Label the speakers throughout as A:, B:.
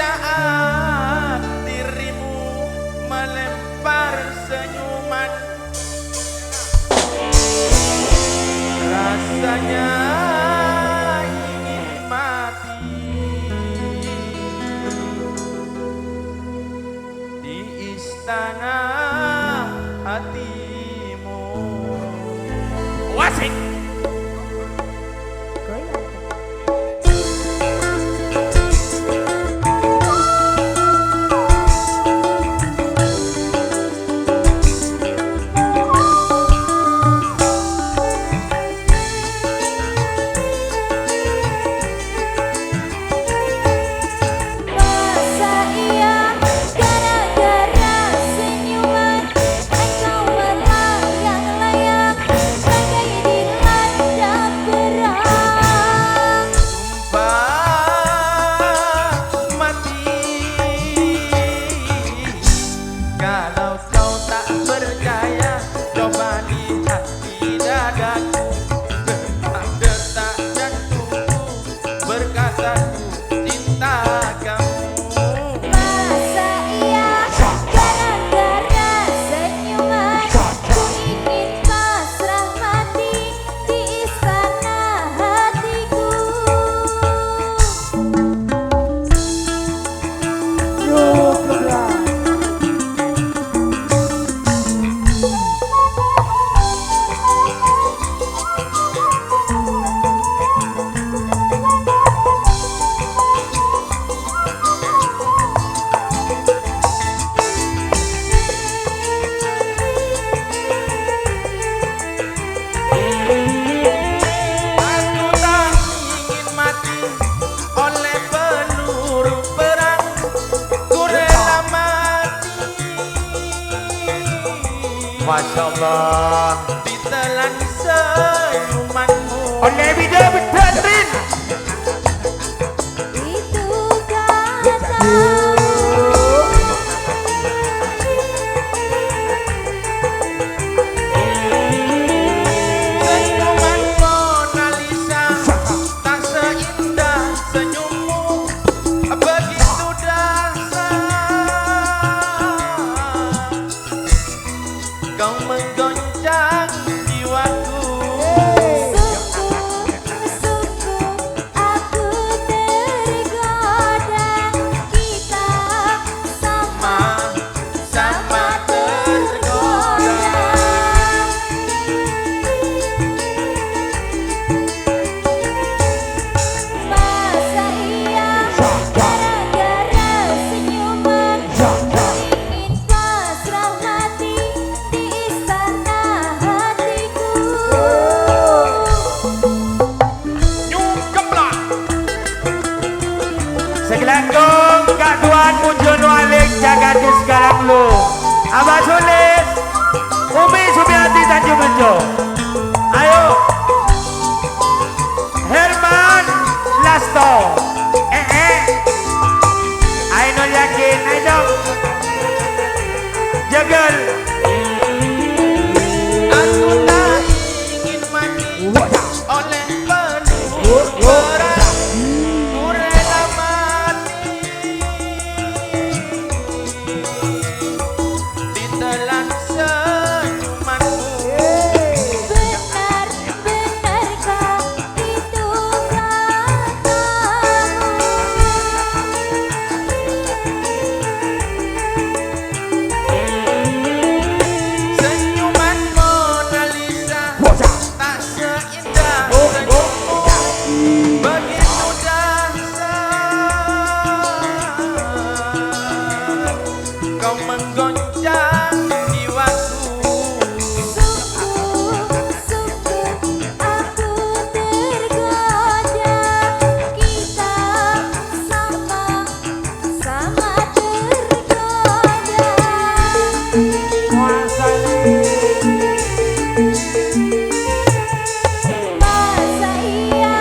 A: saat dirimu melempar senyuman, rasanya ingin mati di istana hatimu. Wasik. Kalau kau tak percaya, coba lihat di dadaku, detak jantungku berkata ku cinta kamu.
B: Masa iya gara-gara senyuman ku ingin pasrah mati di istana hatiku.
A: Masya Allah, ditelan senyumanmu
C: oleh bida bertandrin.
B: Itu kata
A: senyuman Mona Lisa tak seindah senyummu, begitu dahsyat kau menggoncang jiwaku.
B: Sungguh aku tergoda, kita sama-sama tergoda. Masa iya gara-gara senyuman ku ingin pasrah mati di istana hatiku.
C: Nyungkeplah segelangkung Kak Tuan Muncul Walik jaga di sekarang lu Abah Sulis Umi Sumiati Tanjung Rejo. Ayo Herman Lasto Ainul Yakin. Ayo Jagal.
A: Aku tak ingin mati oleh penuh berat, ku rela mati ditelan senyumanmu.
B: Benarkah itu katamu?
A: Senyuman Mona Lisa tak seindah senyummu, begitu dahsyat kau menggoncang jiwaku.
B: Sungguh aku tergoda, kita sama-sama tergoda. Masa iya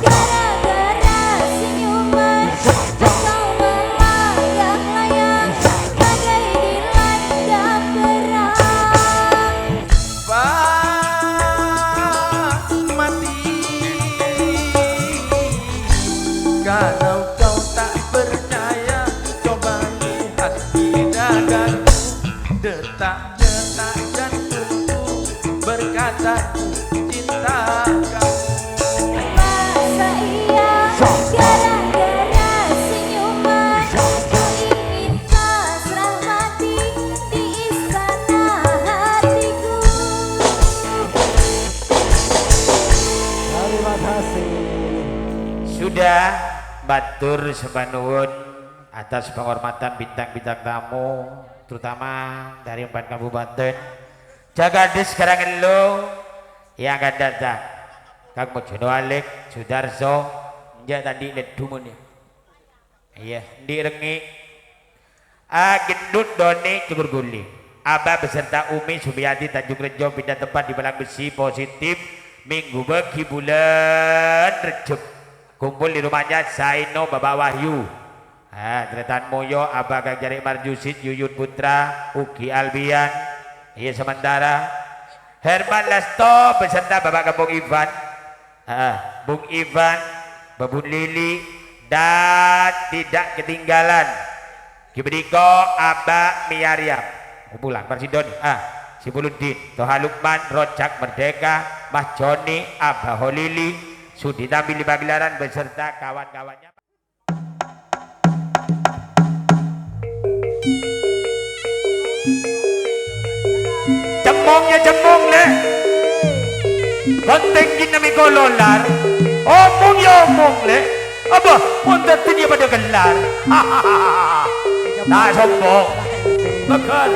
B: gara-gara senyuman kau melayang-layang bagai dilanda perang.
A: Mati kalau kau tak percaya,
C: matur sembah nuwun atas penghormatan bintang-bintang tamu terutama dari 4 kabupaten Jagades Karangelo yang akan datang Kang Mojono Alik Sudarso njak tadi ledumun ya iya di rengik gendut doni cukur guling Abah beserta Umi Sumiati Tanjung Rejo pindah tempat di Balang Besi positif minggu bagi bulan Rejab kumpul di rumahnya Saino Bapak Wahyu Tretan Moyo Abah Kang Jarik Marjusid Yuyun Putra Ugi Albian iya sementara Herman Lasto beserta Bapak Kampung Ivan Bung Ivan Babun Lili dan tidak ketinggalan Kibriko Abah Miariam pulang Persidon Sibuluddin Toha Lukman Rojak Merdeka Mas Joni Abah Holili Sudi tampil di pagelaran beserta kawan-kawannya. Cemong deh. Konteng dinami kololar. Omong ya omong deh. Apa? Untuk dia pada gelar. Tak sombong. Makan.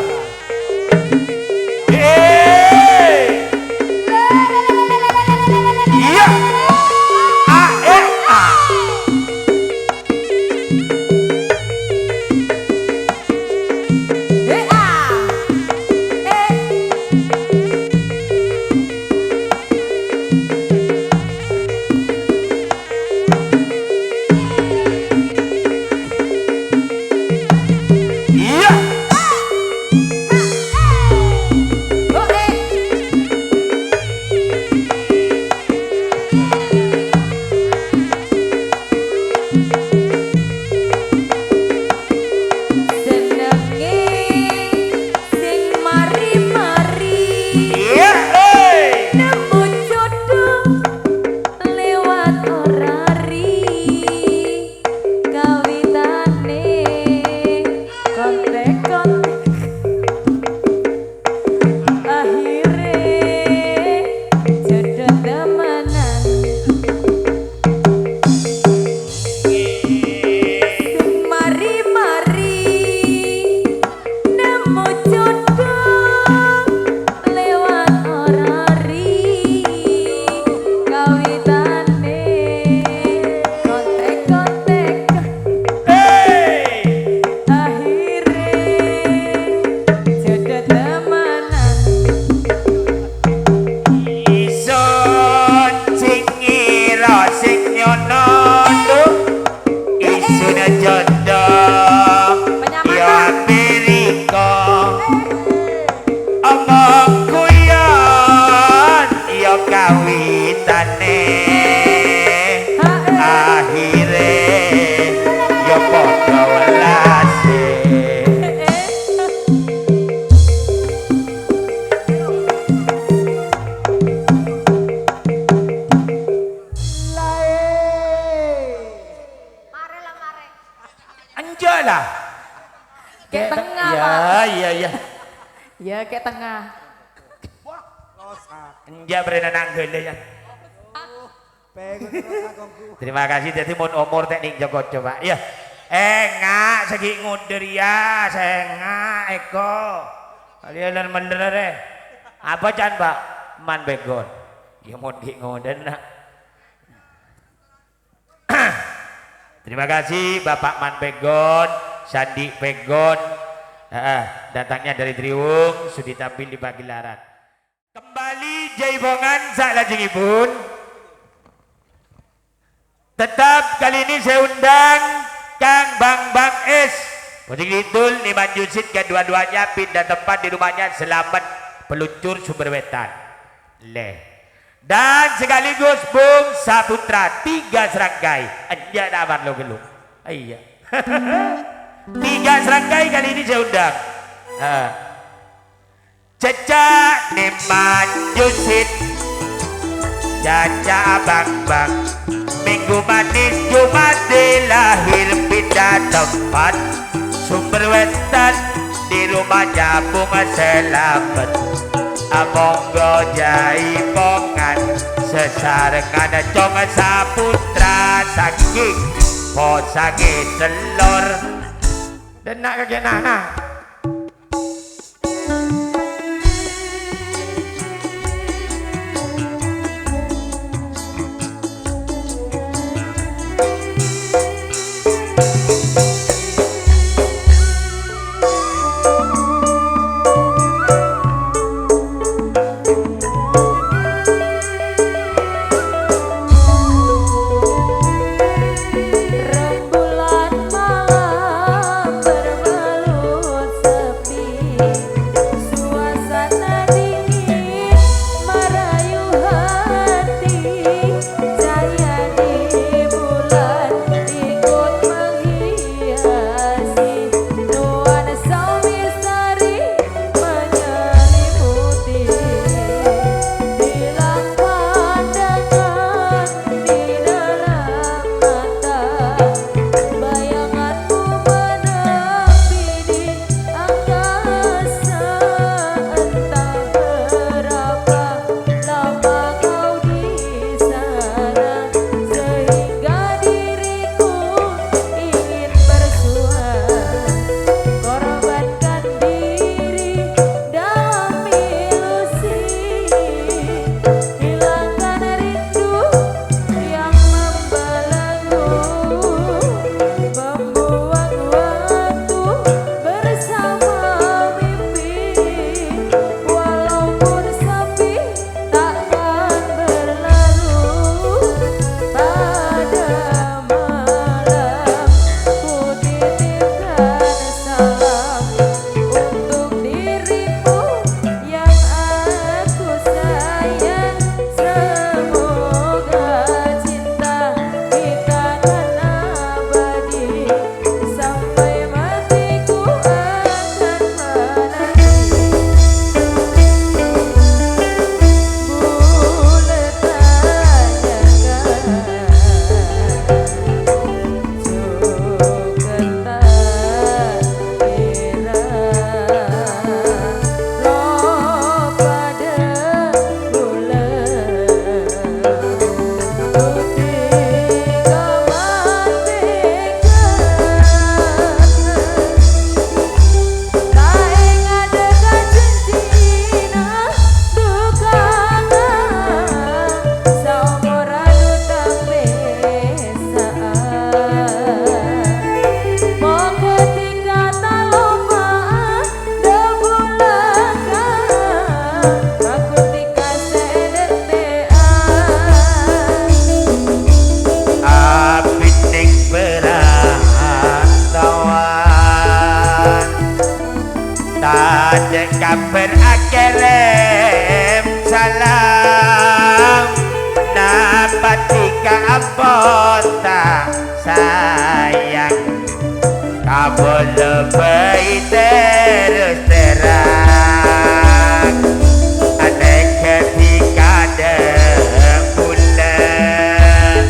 C: Iya.
B: Ya kayak tengah.
C: Enja berenang nanggele ya. Terima kasih jadi mon umur teknik Joko coba. Ya. Ngak segi ngunder ya, senga Eko. Kalian bener deh. Apa can Pak? Man begon. Ya mon ki ngunder nak. Terima kasih Bapak Man Begon, Sandi Begon. Datangnya dari Triwung, sudah tampil di pagelaran. Kembali jaibongan salajengipun. Tetap kali ini saya undang Kang Bang S. Putih Kidul nih Manjusid kedua-duanya pindah tempat di rumahnya Selamat Peluncur Sumberwetan. Dan sekaligus Bung Saputra 3 serangkai. Anja dapat lo geluk. Iya. 3 serangkai kali ini saya undang. Cecak nih Manjusid, Caca Bang Minggu manis Jumat lahir pindah tempat Sumberwetan di rumahnya Bunga Selamat. Monggo jaipongan sesarengan Cong Saputra saking posange telur denak kaki nana kabar akelem salam napatika apota sayang kabul lebih terus terang ada ketika bulan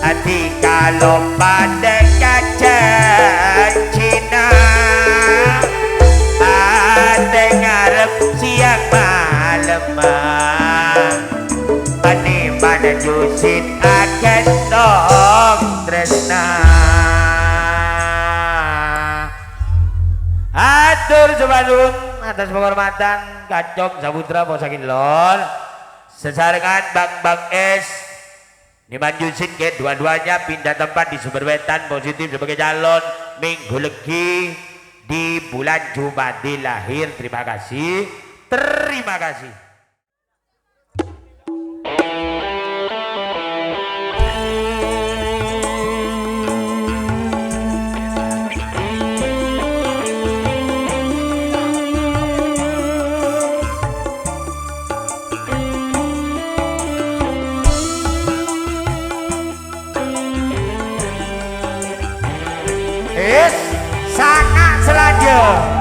C: hati kalau pada kaca Cina ada ngarep siang malam ani mana jusit akan dong tresna atur sebalun atas penghormatan Kacong Saputra Posakin Lor sesarengan Bang Es dimanjusin ke dua-duanya pindah tempat di Sumber Wetan positif sebagai calon minggu legi di bulan Jumadil lahir. Terima kasih. Sangat selanjutnya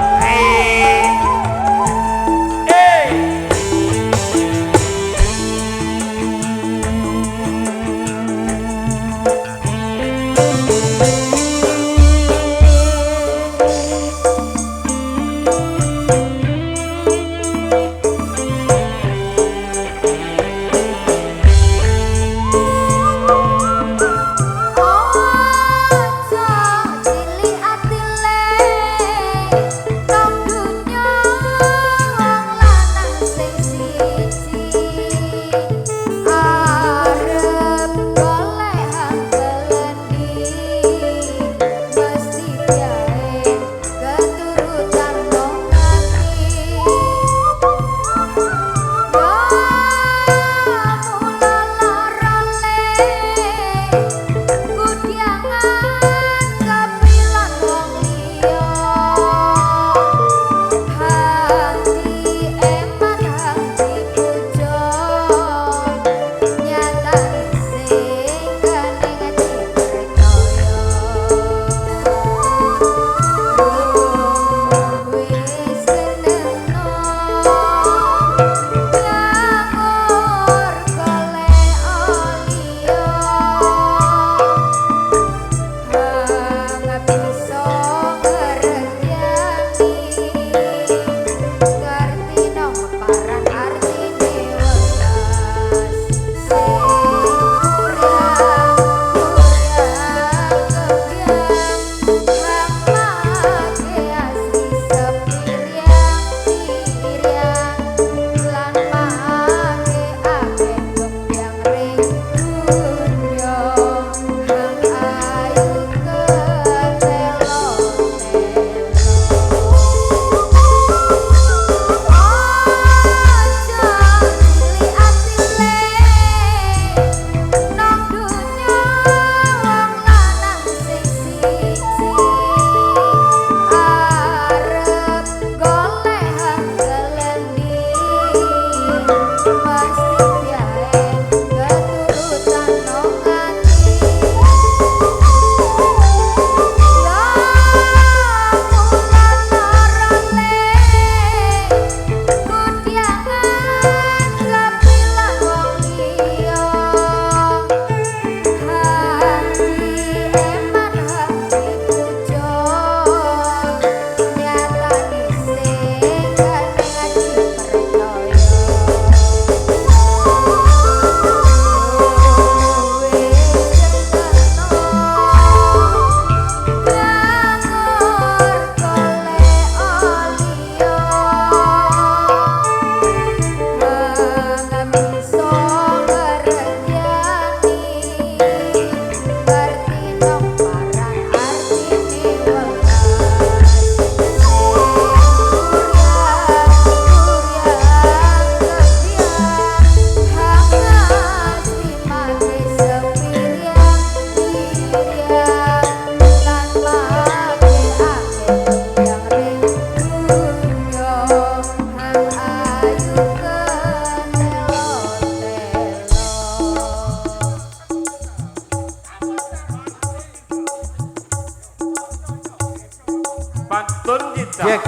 C: Asik.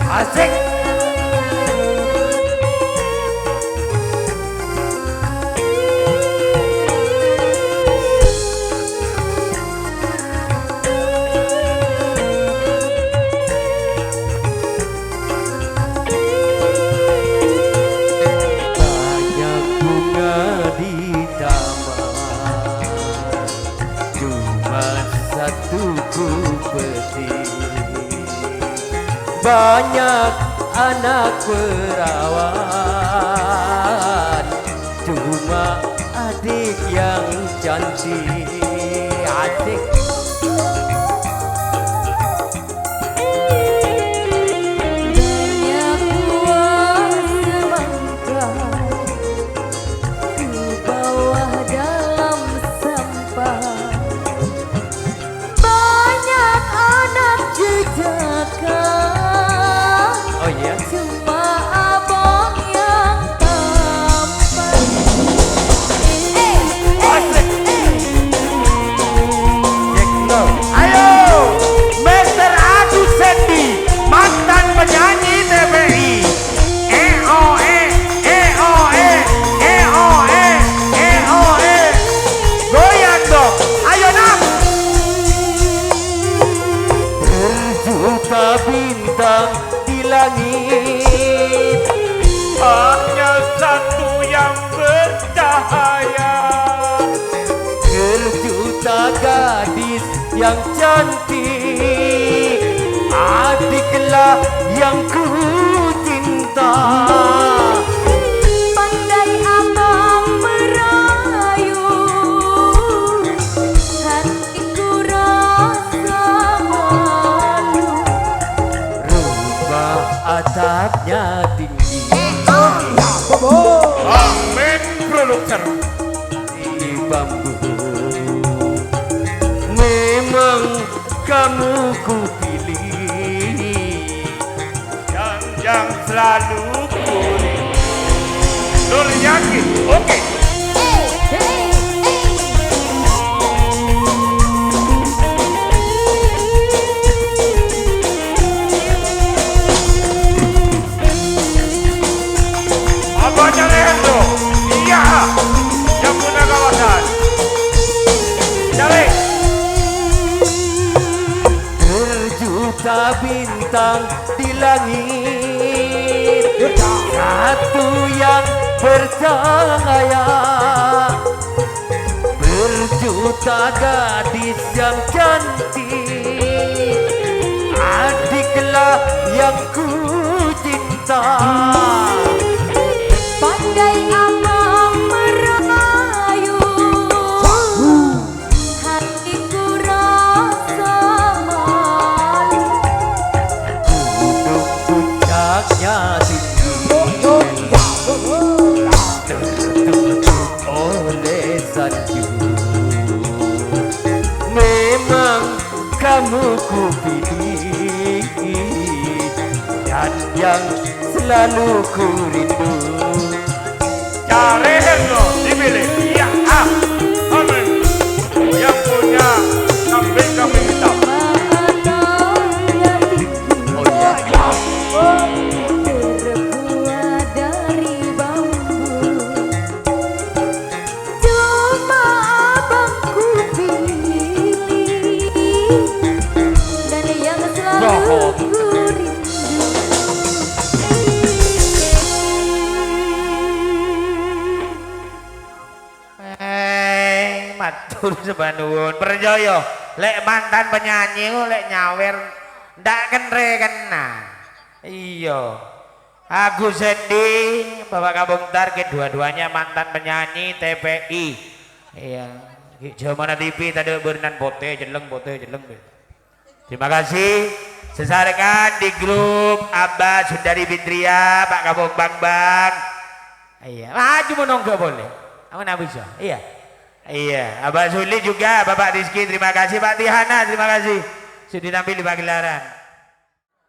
C: Asik.
D: Banyak bunga di taman, cuma satu ku petik. Banyak anak perawan, cuma adik yang cantik. Adik
B: Banyak buah semangka ku bawah dalam sampah. Banyak anak jejaka,
D: oh iya,
B: cuma abang yang tampan.
D: Jack Low.
C: Ayo, Mr. Agus Sendi, mantan penyanyi TPI. Goyang dong, ayo nak.
D: Berjuta bintang di langit,
C: Hanya satu yang bercahaya.
D: berjuta gadis yang cantik, adiklah yang ku cinta.
B: Pandai abang merayu, hatiku rasa malu.
D: Rumah atapnya tinggi,
C: Amin produser.
D: di bambu. Memang kamu ku pilih,
C: Yang selalu kuning. Nur yakin, oke. Abangnya Leandro, iya, yang punya kawasan. Cari.
D: berjuta bintang di langit, satu yang bercahaya. Berjuta gadis yang cantik, adiklah yang ku cinta.
B: Pandai abang merayu, hatiku rasa malu.
D: Duduk puncaknya tinggi, tertutup oleh salju. Memang kamu ku pilih, dan yang selalu ku rindu.
C: Cari Hendro, dipilih. Iya, amin. Yang punya kambing-kambing hitam.
B: Matanya tinggi,
D: Oh iya,
B: terbuat dari bambu. Cuma abangku pilih, dan yang selalu ku rindu.
C: Matur sebanun percaya lek mantan penyanyi lek nyawer ndak kenre kena. Iya. Agus Sendi, Bapak Kampung Target, dua-duanya mantan penyanyi TPI. Iya. Zaman TV tadi berenang bote jeleng. Terima kasih. Sesarengan di grup Abah Sundari Fitria, Pak Kampung Bang. Iya, maju menonggo boleh. Aku nak bisa. Iya. Iya, Abah Suli juga, Bapak Rizky, terima kasih, Pak Tihana, terima kasih. Sudah tampil di pagelaran.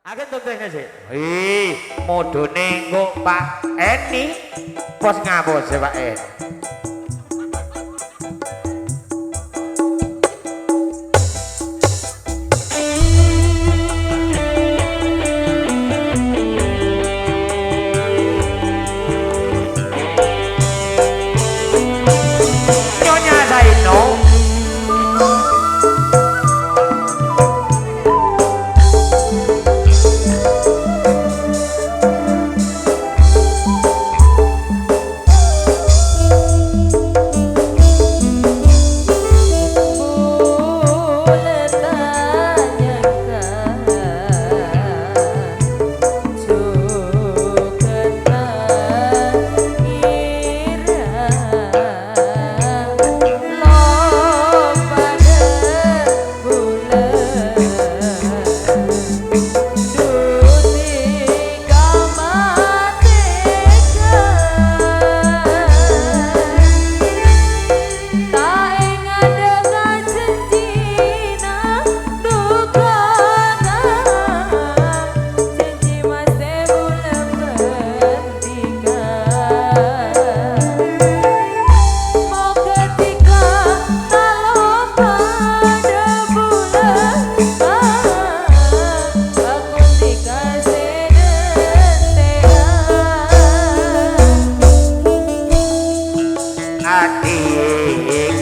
C: Akan tentunya sih. Wih, modone kok Pak Eni, pos ngabos ya Pak En.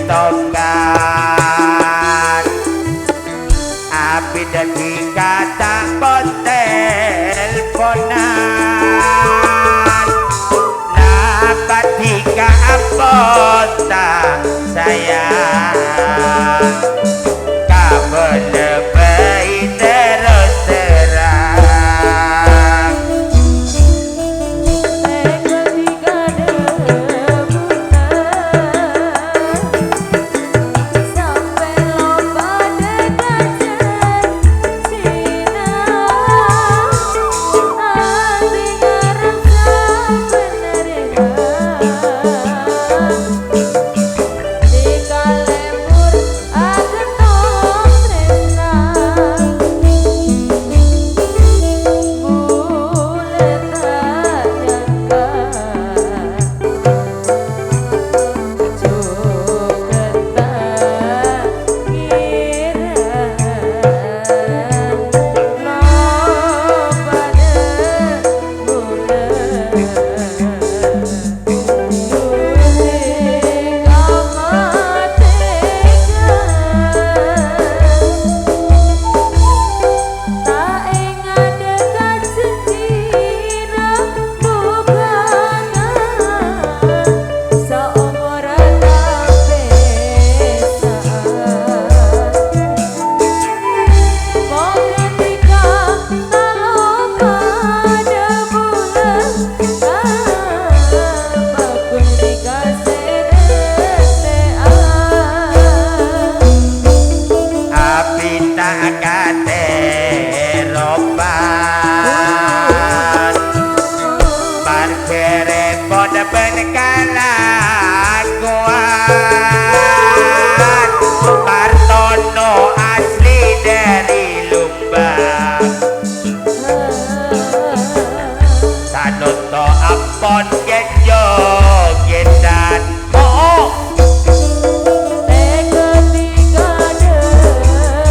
C: tokan api dadi kata potel ponan napa dika apota sayang kabelebai terus terang
B: ketika debutan sampai lomba dekajan sinar hati ngerasa beneran di kalembur agen tong tresna bulet tak nyangka joget tak ngira no pada tak ingat dekat sendiri bukannya seumuran mau ketika kalau pada bulan bagus dikasih
C: api tak kate roban parkere pada penekalakuan Partono asli dari Lumbang Sanoto apon genjo gendan oh
B: ketika debutan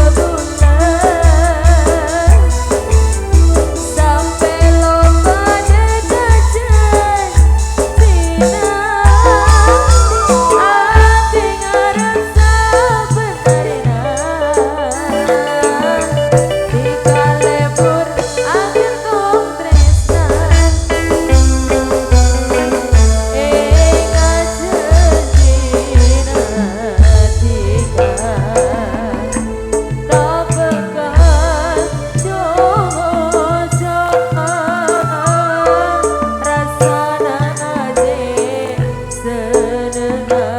B: sampai lomba dekajan sinar hati ngerasa beneran di kalembur akhir tong tresna ingat janjina tika tak bekan jogo-jogo rasana aje senengan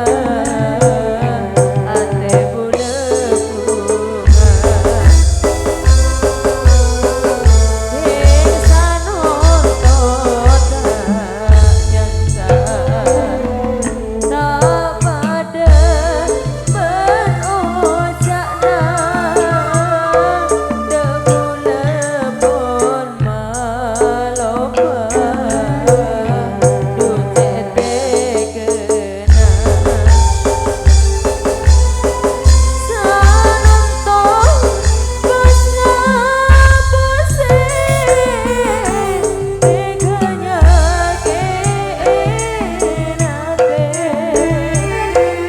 B: ate bulekungan insan nonton tak nyangka tak pada berucapna debu lepon maloba ducet kena sanonton bos ngapuse teganya kenate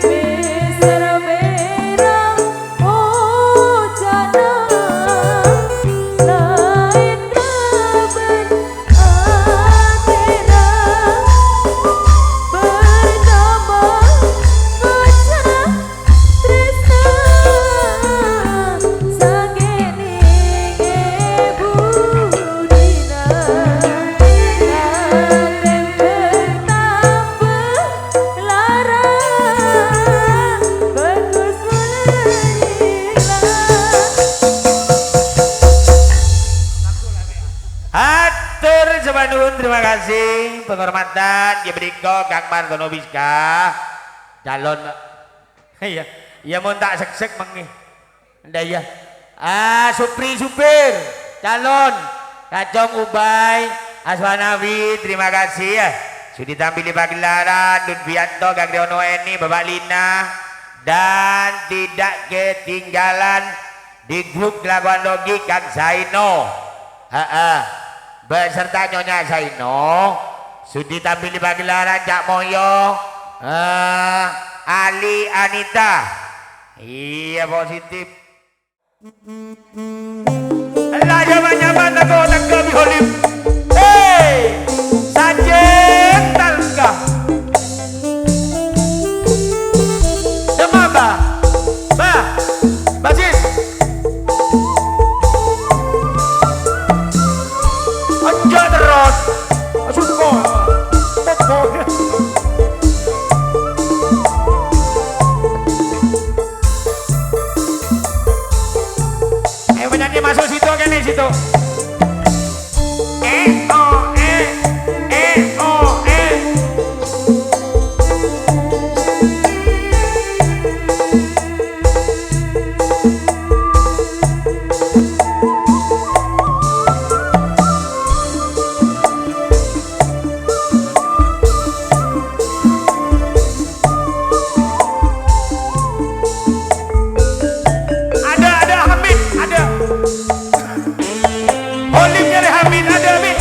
B: miser merah ujana lain kabar atena bertambah ngocak tresna sageni budina kalem bertambah lara bagus
C: Hatur semanun terima kasih penghormatan Jebriko Kang Martono Biska calon iya iya mau tak sek mengi ndak ya supri supir calon Kacong Ubay Aswanawi terima kasih ya sudah tampil di pagelaran Dudvianto Kang Riono Eni Bapak Lina dan tidak ketinggalan di grup Laguan Logi Kang Zaino beserta Nyonya Zaino sudi tampil di pagelaran Cak Moyo Ali Anita. Iya positif. Allah nyaman aku biholim. Hei, sajen talka. Demam ba? Basis. Aja terus. Suko. Teko. Penyanyi masuk situ kan nih situ. Olimnya deh Hamid, ada Hamid.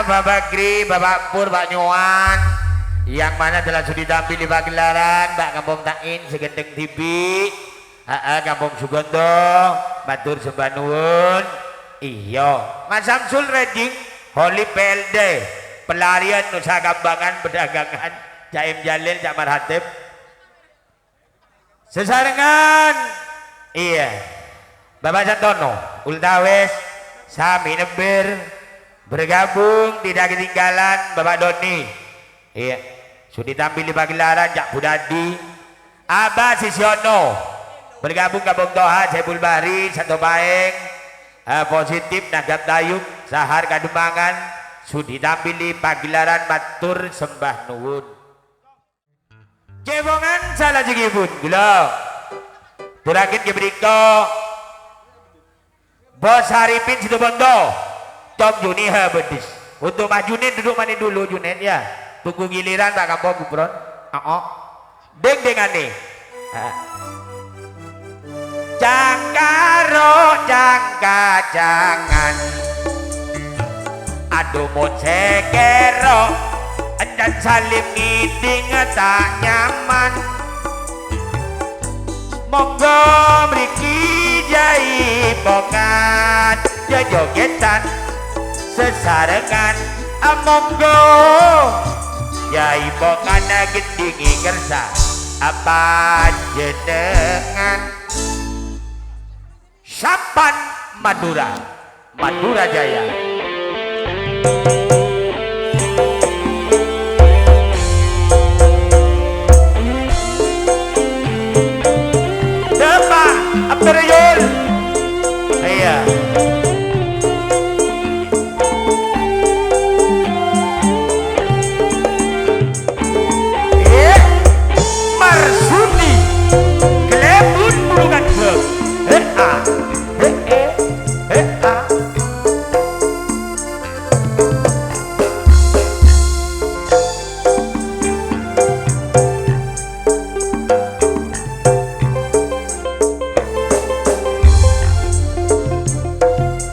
C: Bapak Gri, Bapak Pur, Pak Nyuan, yang mana telah sudi tampil di pagelaran Mbak Kampung Tain, Segendeng TV, Kampung Sugondo, Batur Sembah Nuwun. Iya, Mas Samsul Redding, Holy PLD, pelarian usaha kambangan perdagangan, Caim Jalil, Cak Marhatib. Sesarengan, iya, Bapak Santono, Ultawes, Sami Nebir, bergabung tidak ketinggalan Bapak Doni, iya, sudah tampil di pagelaran Cak Budadi, Abah Sisiono, bergabung Kampung Toha, Saiful Bahri, Satu Paeng, Positif Nagap Dayung, Sahar Kademangan, sudah tampil di pagelaran Batur Sembah Nuwun. Cebongan salah jegipun, gila. Terakhir keberiko, Bos Haripin Situbondo, Tom Juni Habedis. Untuk Mas Junet duduk mana dulu Junet ya. Tunggu giliran Pak Kampung Gubron. Deng nih. Cangkaro cangka jangan. Aduh mau cekero. Dan salim ngiding tak nyaman. Monggo mriki jaipongan jojogetan sesarengan. Monggo jaipongan gendingi kersa apa jenengan. Sapan Madura, Madura Jaya. Abdurrahman, iya. Marsudi, Klebun Bulungan Club.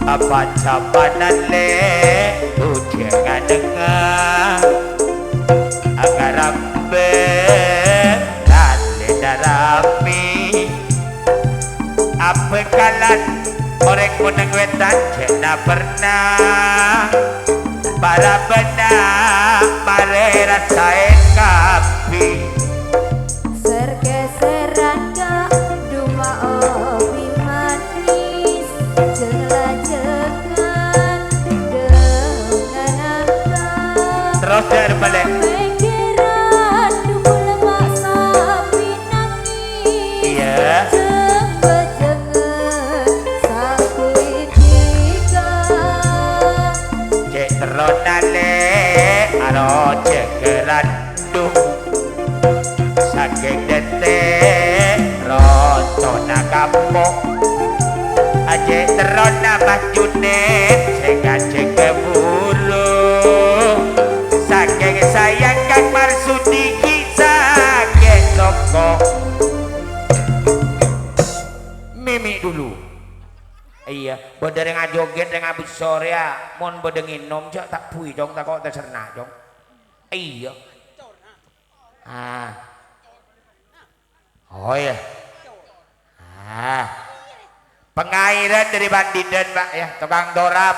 C: Apa cabanan le jangan dengar agar rambe dan darami apa kalan orang kuneng wetan cina pernah para benar mare rasain kapi
B: Sergeseran ka duma obi manis jelajekan dengan apa
C: terus dari balik
B: pikiran duma lemak sapi nangis
C: iya
B: jengbe-jengen sakit jika
C: cek teronale aro cekeran duh saking detik rotona kampung aje terona majunet sehingga cek keburu saking sayang Kang Marsudi kisah toko mimi dulu iya bodeng ajoget dengan abis sore ya mon bodengin nom cok tak pui dong tak kok terserna dong iya oh ya pengairan dari Bandidan Pak ya tukang dorap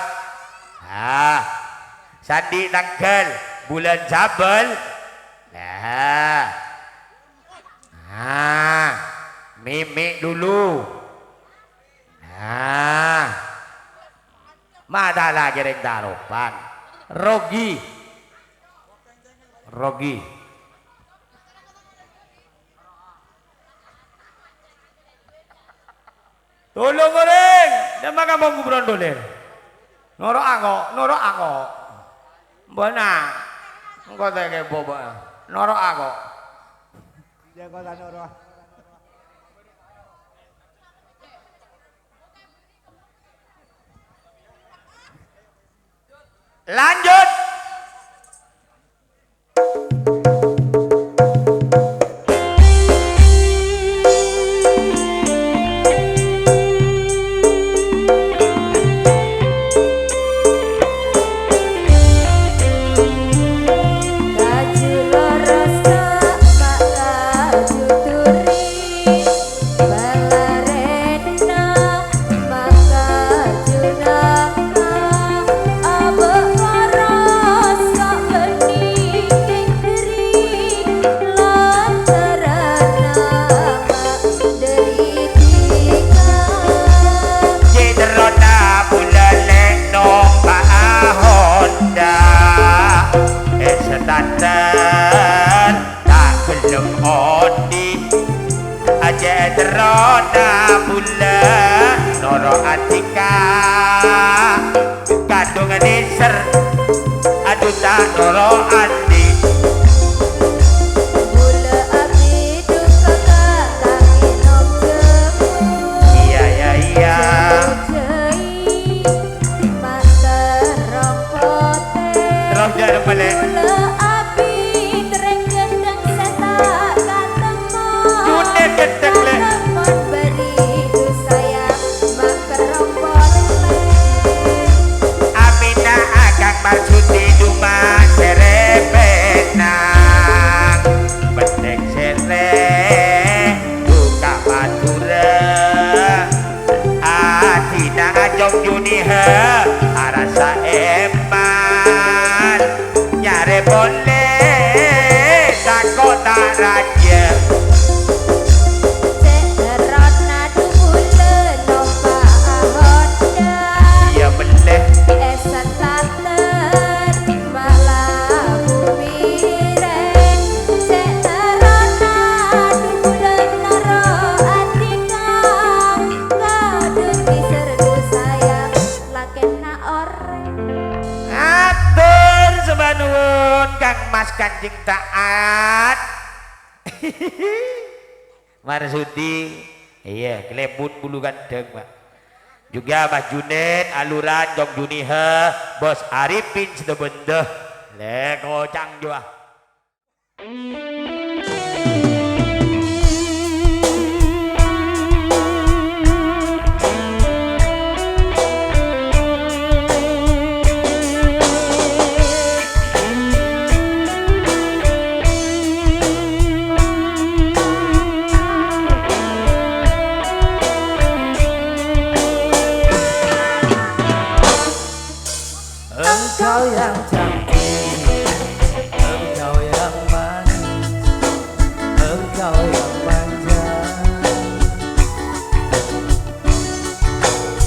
C: Sandi Tanggal bulan Sabel mimi dulu mata lagi reng tarupan Rogi tolong goreng dan makan bangku berondoler norok ako bona engkau tege boba norok ako dia kota norok lanjut rona bula noro atika kadung neser aduh tak noro andi
B: Bula api duka kakak enok jemu
C: iya ya iya
B: Jai mata rongkote
C: roh jalan balik
B: Bula api dereng gendeng setak katemu
C: Dunia gendeng, Le.
B: Lemon beri du sayang mak kerompol
C: Amina akang marsudi duma serepenang Bendeng sere duka madura Adina ajong junihe arasa eman Nyare boleh sakota raja
B: Cerona dubule lomba honda
C: Iya beleh
B: Esan laten malah bumiren Cerona dubule naro atika Kadung diserdu sayang lakena orang
C: Atur sembah nuwun Kang Mas Kanjeng Taat Marsudi iya kelebut bulu gandeng Pak juga Mas Junet aluran Jong Juniha Bos Arifin sudah benda le kocang jua
D: Engkau yang cantik, engkau yang manis, engkau yang manja,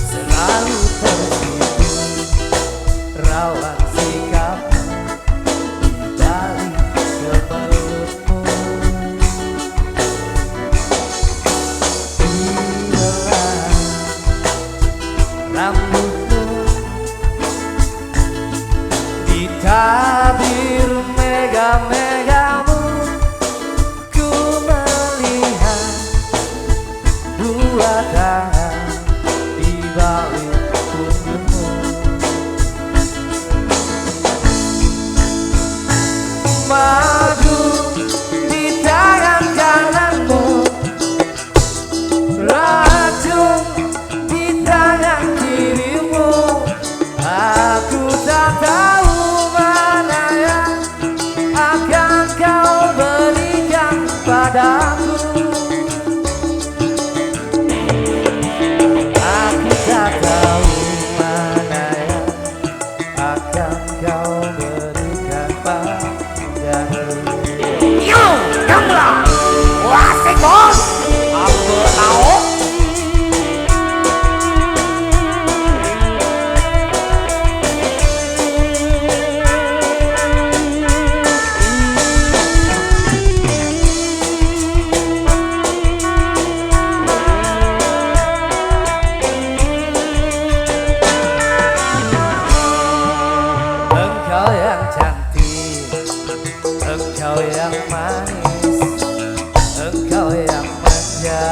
D: selalu tersipu rawat sikapmu di balik kemelutmu. Biarlah rambutmu tabir mega-megamu ku melihat dua tangan di balik punggungmu madu di tangan kananmu racun di tangan kirimu aku tak tahu padaku aku tak tahu mana yang akan kau berikan padaku. Yo, kamulah wasik bos apa tahu engkau yang cantik, engkau yang manis, engkau yang manja,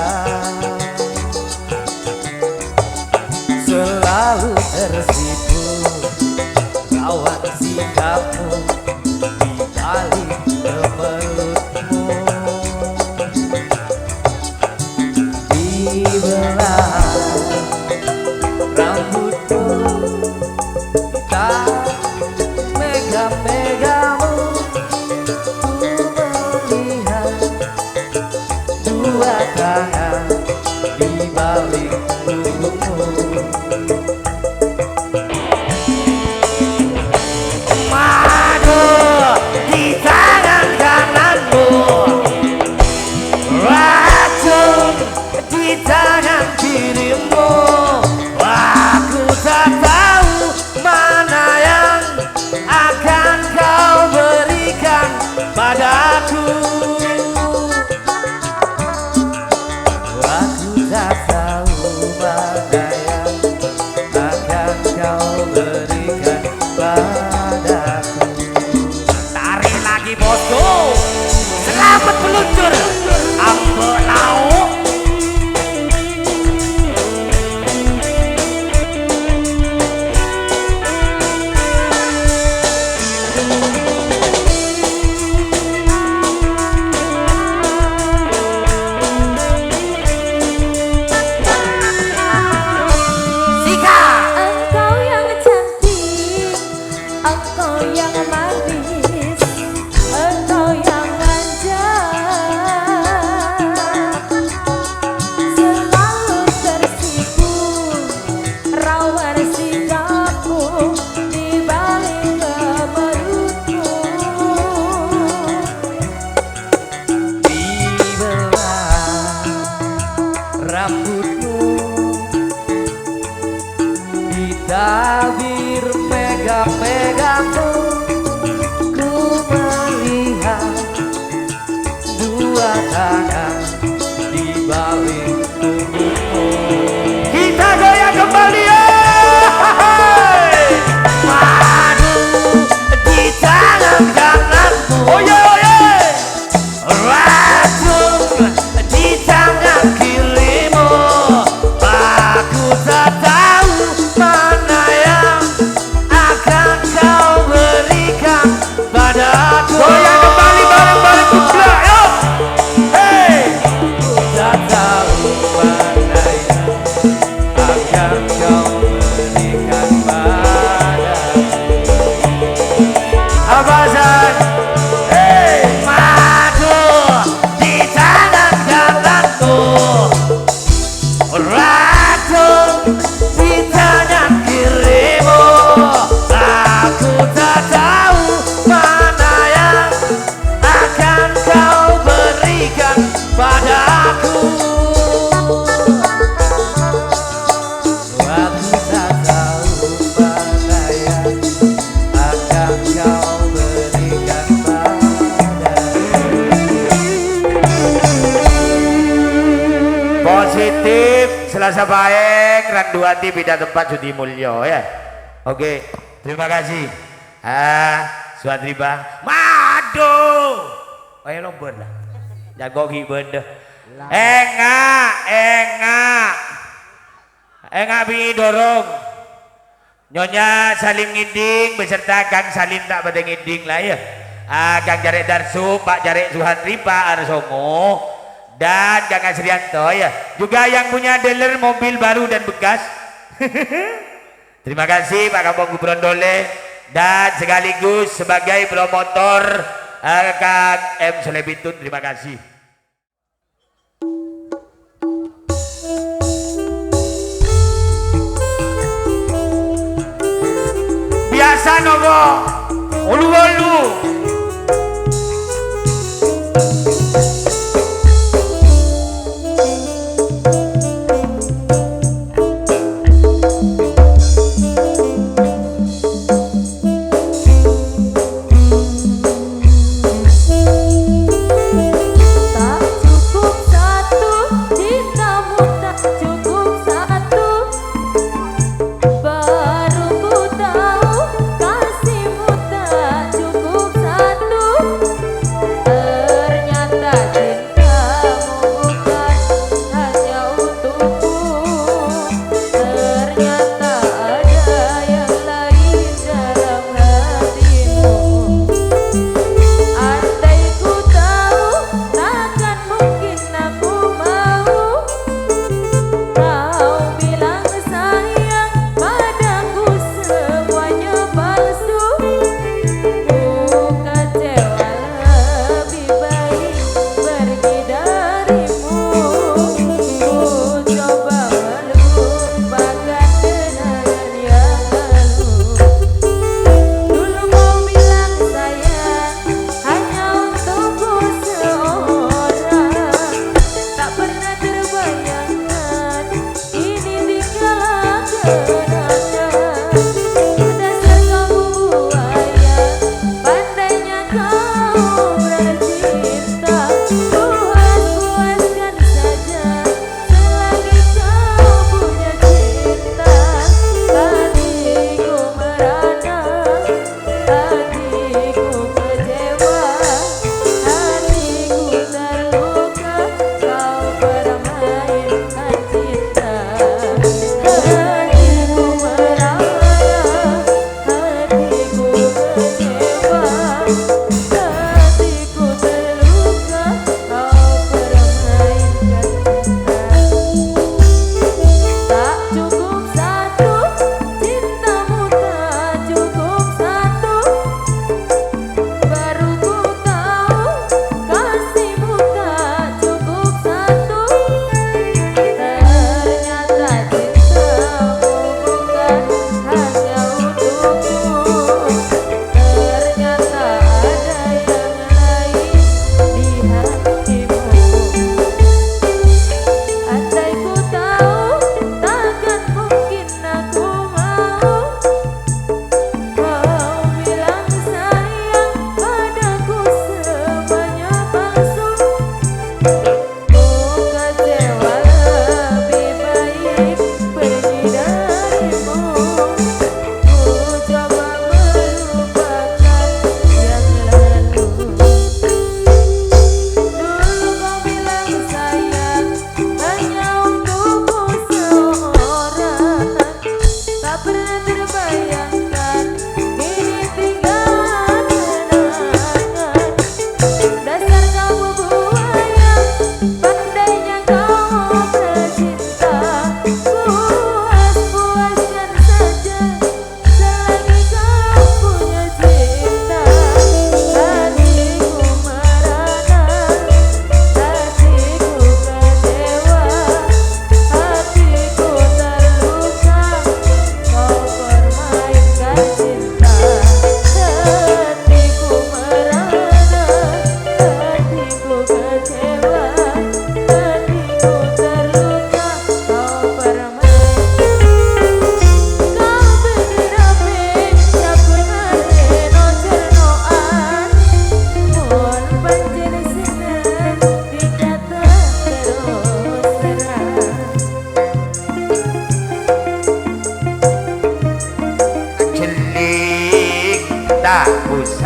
D: selalu tersipu lawan sikapmu di balik kemelutmu. Di belah rambutmu tak mega-megamu ku melihat dua tangan di balik punggungmu. Madu di tangan kananmu racun di tangan kirimu aku tak tahu mana yang rambutmu di tabir pegang-pegangmu, ku melihat dua tangan di balik tubuhmu. Kita goyang kembali ya. Madu di tangan kananmu, oh yeah, oh yeah. Racun di tangan kirimu, aku tak tahu mana yang akan kau berikan padaku. Goyang kembali bareng-bareng juga, yuk. Hey, aku tak tahu mana yang akan kau berikan padaku. Apa San? Hey, madu di tangan kananku, racun di tangan kirimu, aku tak tahu mana yang akan kau berikan padaku. Aku tak tahu mana yang akan kau berikan padaku.
C: Positif, Selasa baik, randu hati beda tempat Sudi Mulyo ya. Oke, terima kasih. Suatri Bang. Madu. Ayo lomba lah. Jago gibon dah. Enga bi dorong. Nyonya Salim Ngiding beserta Kang Salim tak pada ngiding lah ya. Kang Jarek Darsu, Pak Jarek Suhatri, Pak Arsongo, dan Kang Asrianto ya. Juga yang punya dealer mobil baru dan bekas. Terima kasih Pak Kampung Gubrondole, dan sekaligus sebagai promotor Kang M Solebitun. Terima kasih. Biasa nopo ulu-ulu.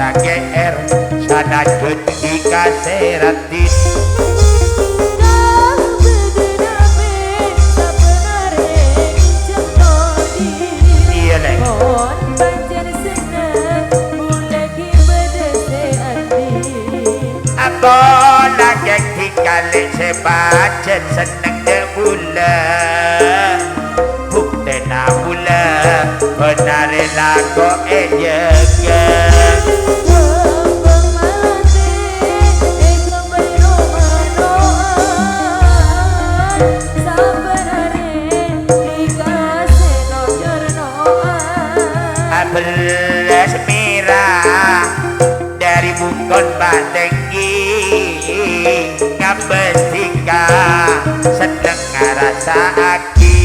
C: rasa GR sanadun dikaseratin iya lek apa lagi dikali sepajet seneng debula bukti nabula benar lagu ejega beres merah dari bungkon batenggi ngabesika sedang ngerasa aki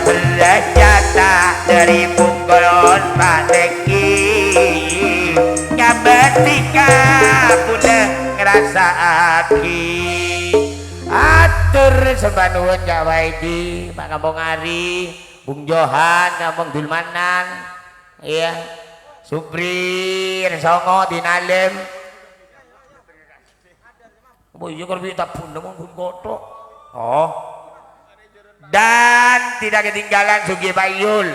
C: beres jatah dari bungkon batenggi ketika pula ngerasa aki atur sembah nuwun Kak Waidi Pak Kampung Ari Bung Johan Kampung Dulmanan iya Supri Songo Dinalem oh iya kalau kita pun namun pun kotok oh dan tidak ketinggalan Sugi Bayul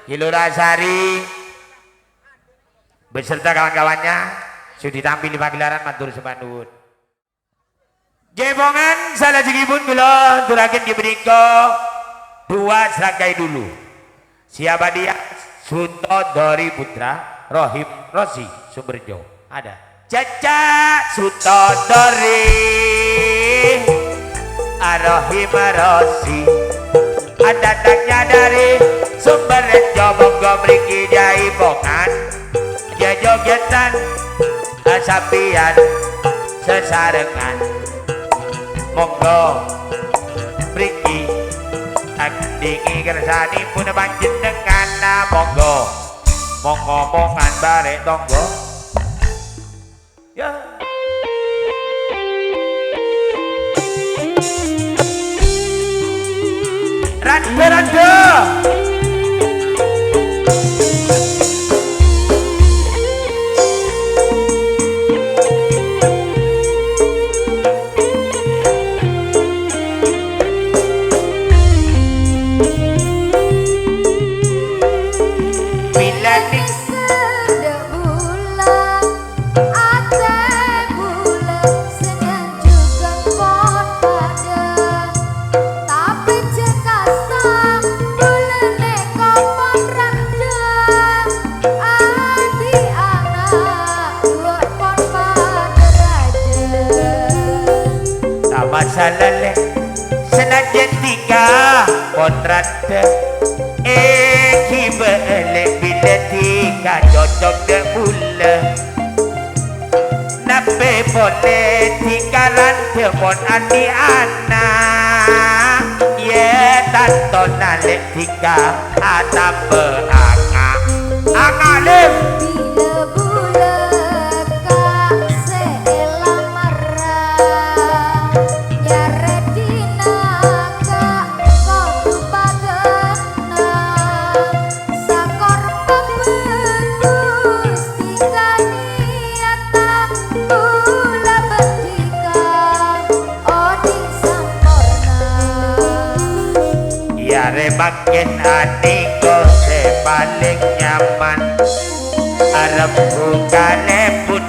C: Kilurasari beserta kawan-kawannya sudah ditampil di pagelaran matur sembah nuwun. Jebongan salah jigipun kula turaken diberiko dua serangkai dulu. Siapa dia? Sunto Dori Putra Rohim Rosi Sumberjo. Ada Caca Sunto Dori Rohim Rosi. Ada taknya dari Sumberjo monggo mriki jaipongan. Jogetan asapian sesarengan monggo mriki akdingi kersani pun panjenengan monggo ngomongan barek tonggo ya randa masalah senajan tiga potrat kibele bila tiga cocok de mula nape boleh tiga rante pon andi anak ye tanto nale tiga atam beanga anga lem makin adiko paling nyaman Arab buka leput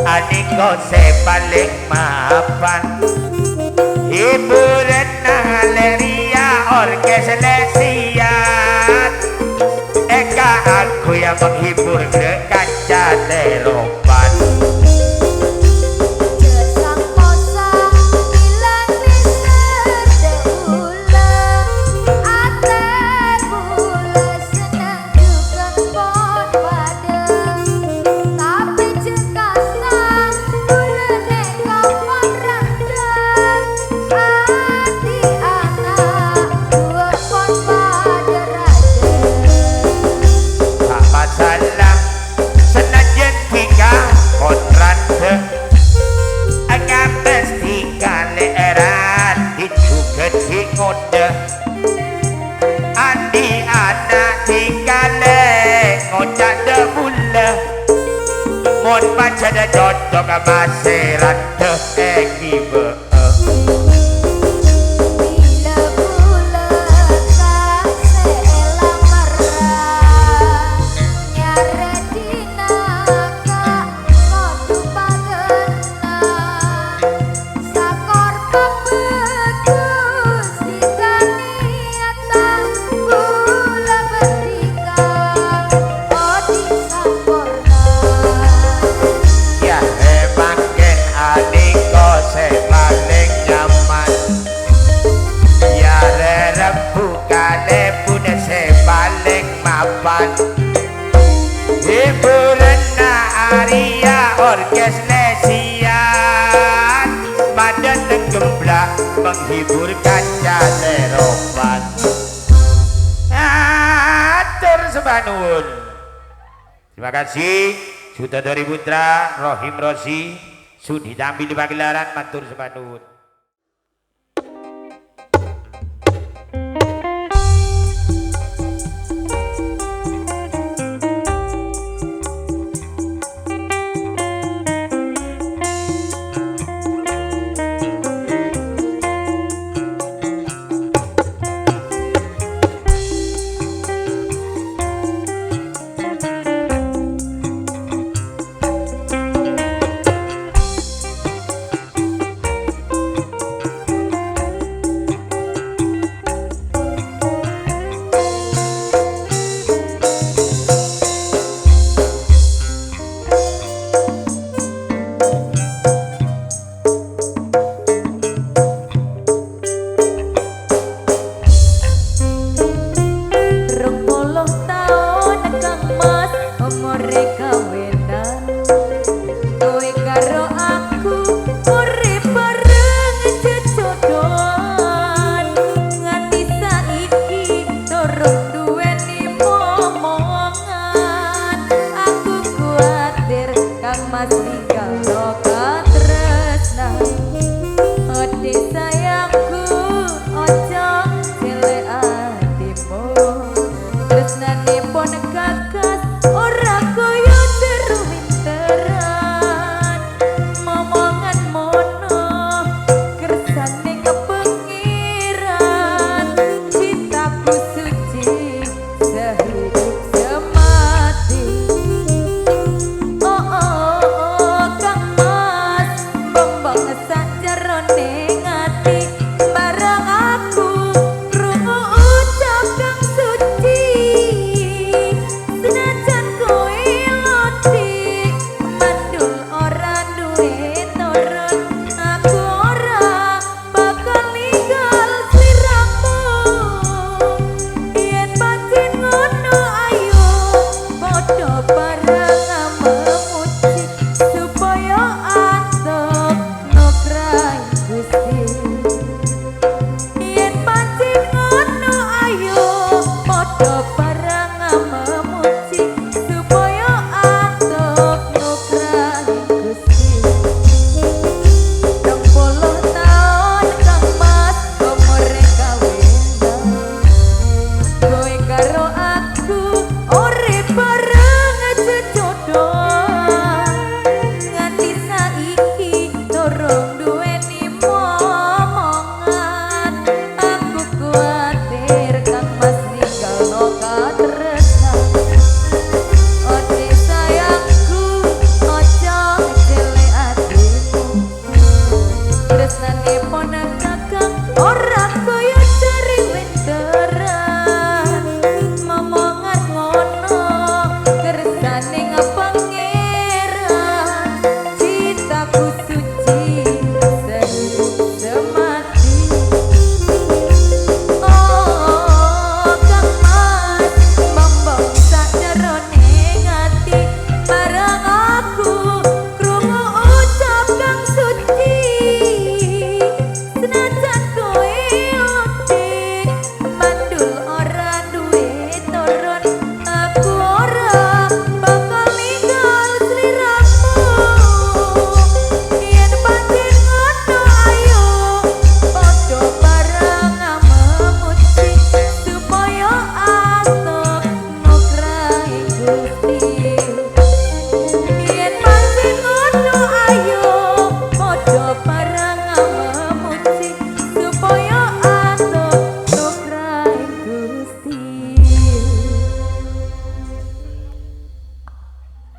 C: adiko paling mapan hiburan naleria orkes lesiat eka aku yang menghibur dekat jaleropan senajan tiga Mun pancen cocok maseran teh eki beuk.
B: Bila bulet kasela merah nyare dina kak kodu pagenah sakor pepegus dikaniatan bula berdika odi sakorna.
C: Ya emang ken adiko sepaling nyaman. Ya rerebu kale pun sepaling mapan. Hiburan na Aria orkes lesian pada tenggemblak menghibur kaca leropan. Atur sembah nuwun. Terima kasih Sutradara Putra Rohim Rosi Sudi tampil di pagelaran matur sembah nuwun.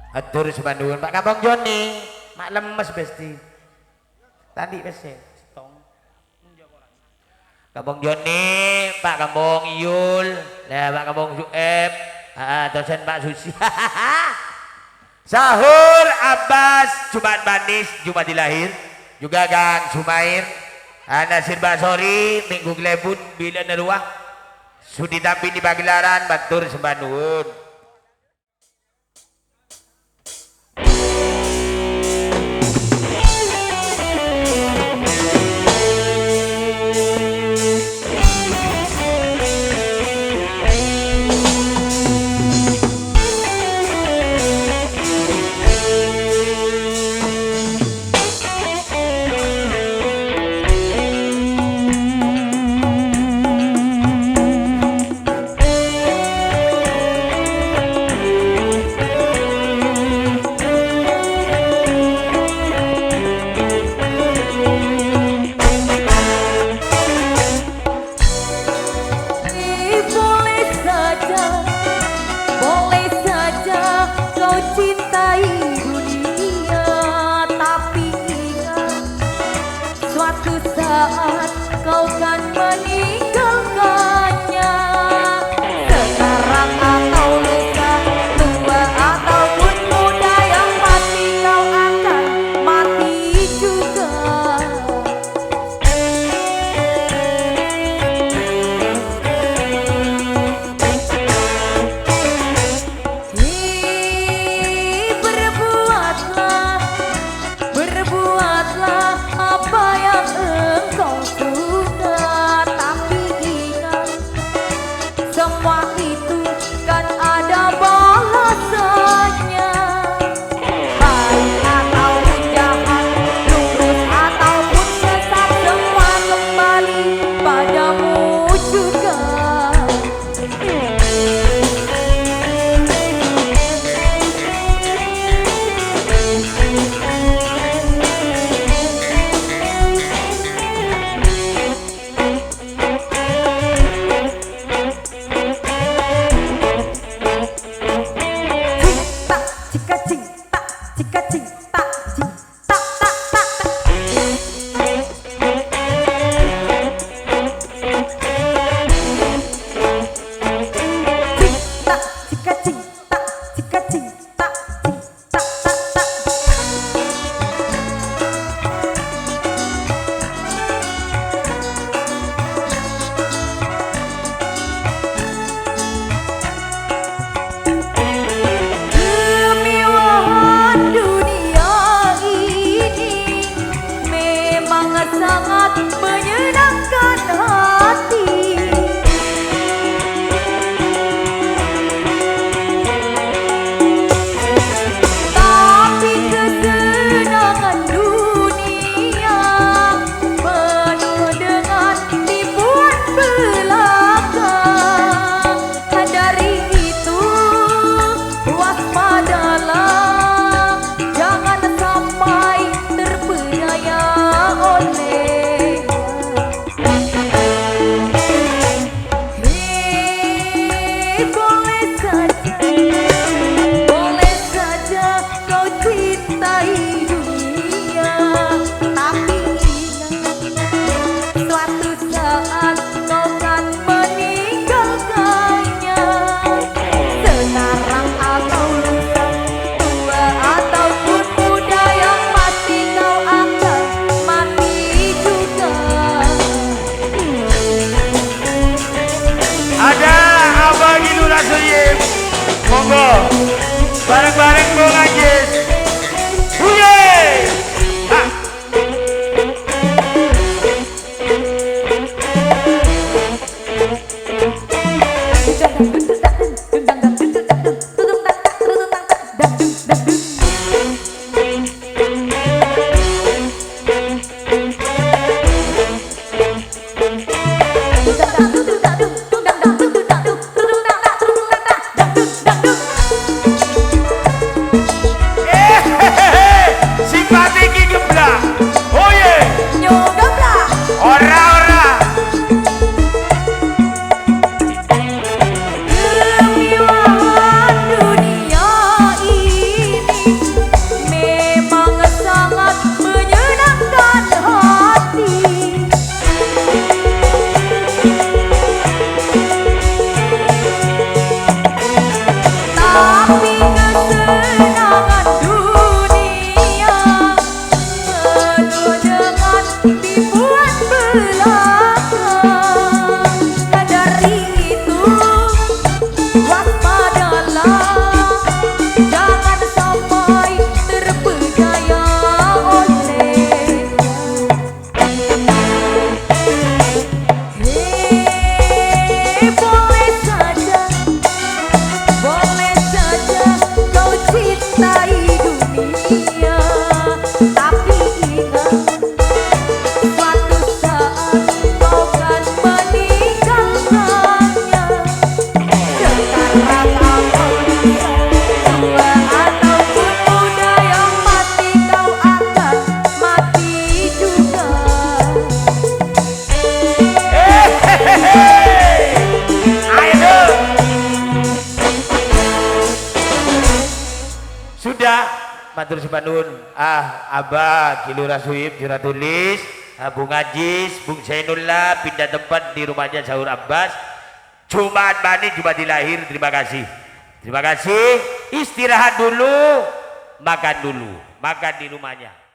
C: Atur sebanduan Pak Kampung Joni, mak lemes besti. Tadi besti. Kampung Joni, Pak Kampung Yul, ya Pak Kampung Sueb, dosen Pak Susi. Sahur Abbas, Jumat Manis, Jumat dilahir, juga Kang Sumair, Nasir Basori, Minggu Glebun, Bila Neruah, Sudi Tampi di Pagelaran, Batur Sembanun.
A: bareng-bareng Bung Ajis.
C: Sudah, matur subanun. Abah Kilura Suib jura tulis, Bung Ajis, Bung Zainullah pindah tempat di rumahnya Sahur Abbas. Jumat Bani, Jumat lahir. Terima kasih. Terima kasih. Istirahat dulu, makan di rumahnya.